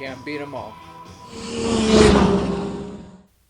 can't beat 'em all.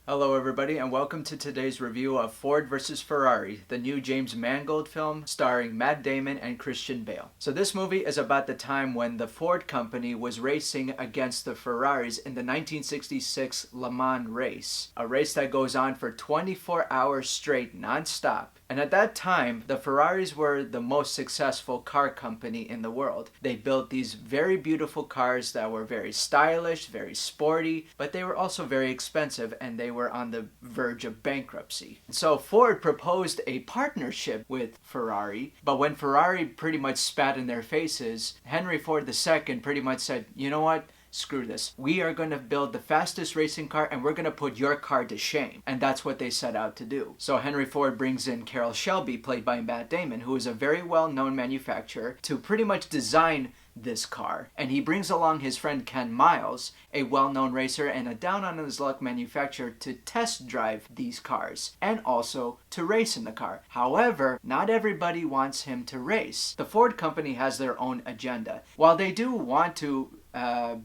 Hello everybody and welcome to today's review of Ford vs. Ferrari, the new James Mangold film starring Matt Damon and Christian Bale. So this movie is about the time when the Ford company was racing against the Ferraris in the 1966 Le Mans race, a race that goes on for 24 hours straight non-stop. And at that time, the Ferraris were the most successful car company in the world. They built these very beautiful cars that were very stylish, very sporty, but they were also very expensive and they were on the verge of bankruptcy. So Ford proposed a partnership with Ferrari, but when Ferrari pretty much spat in their faces, Henry Ford II pretty much said, you know what? Screw this. We are going to build the fastest racing car and we're going to put your car to shame. And that's what they set out to do. So Henry Ford brings in Carroll Shelby, played by Matt Damon, who is a very well-known manufacturer, to pretty much design this car. And he brings along his friend Ken Miles, a well-known racer and a down-on-his-luck manufacturer, to test drive these cars and also to race in the car. However, not everybody wants him to race. The Ford company has their own agenda. While they do want to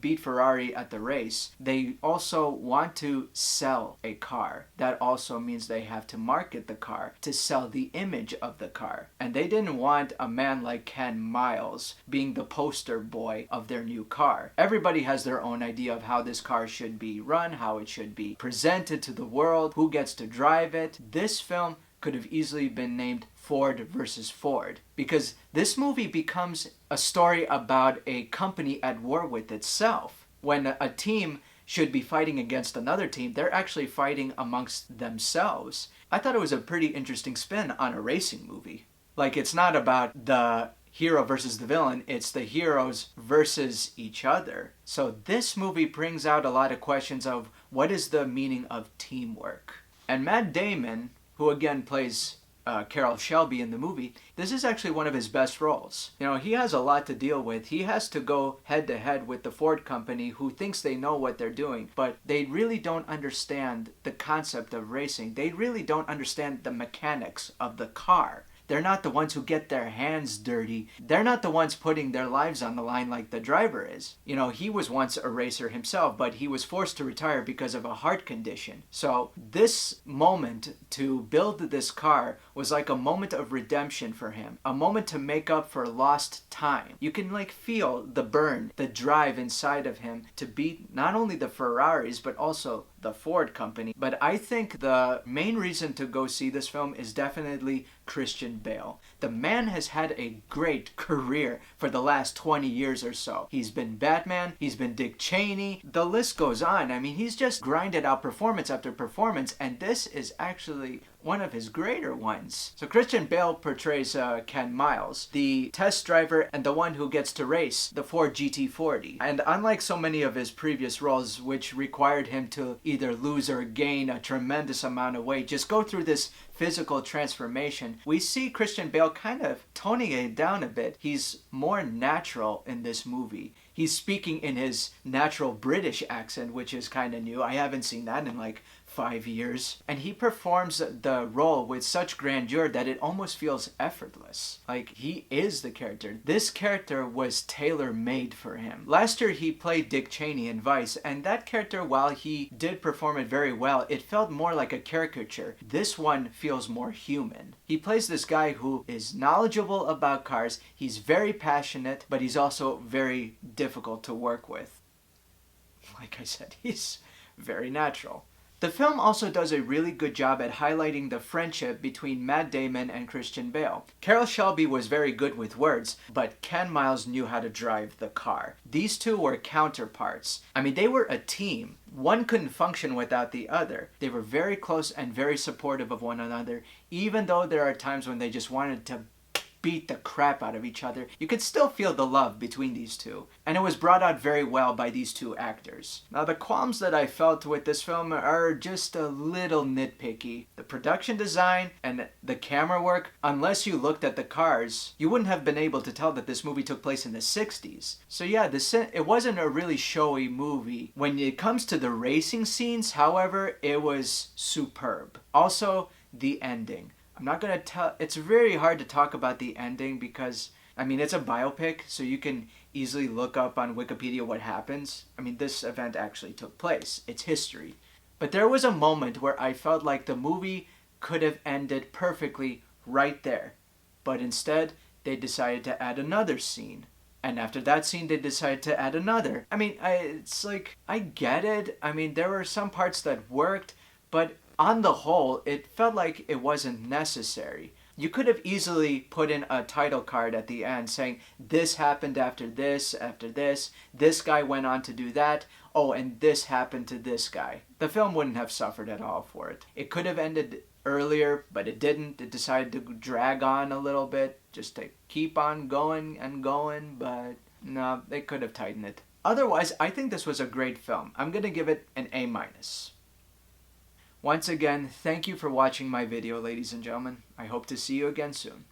beat Ferrari at the race, they also want to sell a car. That also means they have to market the car to sell the image of the car. And they didn't want a man like Ken Miles being the poster boy of their new car. Everybody has their own idea of how this car should be run, how it should be presented to the world, who gets to drive it. This film could have easily been named Ford versus Ford, because this movie becomes a story about a company at war with itself. When a team should be fighting against another team, they're actually fighting amongst themselves. I thought it was a pretty interesting spin on a racing movie. Like, it's not about the hero versus the villain, it's the heroes versus each other. So this movie brings out a lot of questions of what is the meaning of teamwork. And Matt Damon, who again plays Carroll Shelby in the movie, this is actually one of his best roles. You know, he has a lot to deal with. He has to go head to head with the Ford company, who thinks they know what they're doing, but they really don't understand the concept of racing. They really don't understand the mechanics of the car. They're not the ones who get their hands dirty. They're not the ones putting their lives on the line like the driver is. You know, he was once a racer himself, but he was forced to retire because of a heart condition. So this moment to build this car was like a moment of redemption for him. A moment to make up for lost time. You can feel the burn, the drive inside of him to beat not only the Ferraris, but also the Ford company. But I think the main reason to go see this film is definitely Christian Bale. The man has had a great career for the last 20 years or so. He's been Batman, he's been Dick Cheney, the list goes on. I mean, he's just grinded out performance after performance, and this is actually one of his greater ones. So Christian Bale portrays Ken Miles, the test driver and the one who gets to race the Ford GT40. And unlike so many of his previous roles, which required him to either lose or gain a tremendous amount of weight, just go through this physical transformation, we see Christian Bale kind of toning it down a bit. He's more natural in this movie. He's speaking in his natural British accent, which is kind of new. I haven't seen that in 5 years. And he performs the role with such grandeur that it almost feels effortless. Like, he is the character. This character was tailor-made for him. Last year he played Dick Cheney in Vice, and that character, while he did perform it very well, it felt more like a caricature. This one feels more human. He plays this guy who is knowledgeable about cars, he's very passionate, but he's also very difficult to work with. Like I said, he's very natural. The film also does a really good job at highlighting the friendship between Matt Damon and Christian Bale. Carroll Shelby was very good with words, but Ken Miles knew how to drive the car. These two were counterparts. I mean, they were a team. One couldn't function without the other. They were very close and very supportive of one another, even though there are times when they just wanted to beat the crap out of each other. You could still feel the love between these two, and it was brought out very well by these two actors. Now, the qualms that I felt with this film are just a little nitpicky. The production design and the camera work, unless you looked at the cars, you wouldn't have been able to tell that this movie took place in the 60s. So yeah, it wasn't a really showy movie. When it comes to the racing scenes, however, it was superb. Also, the ending. I'm not going to tell, it's very hard to talk about the ending because I mean, it's a biopic, so you can easily look up on Wikipedia what happens. I mean, this event actually took place. It's history. But there was a moment where I felt like the movie could have ended perfectly right there. But instead, they decided to add another scene. And after that scene, they decided to add another. I mean, it's like, I get it. I mean, there were some parts that worked, but on the whole, it felt like it wasn't necessary. You could have easily put in a title card at the end saying, this happened after this guy went on to do that, oh, and this happened to this guy. The film wouldn't have suffered at all for it. It could have ended earlier, but it didn't. It decided to drag on a little bit, just to keep on going and going, but no, they could have tightened it. Otherwise, I think this was a great film. I'm gonna give it an A-. Once again, thank you for watching my video, ladies and gentlemen. I hope to see you again soon.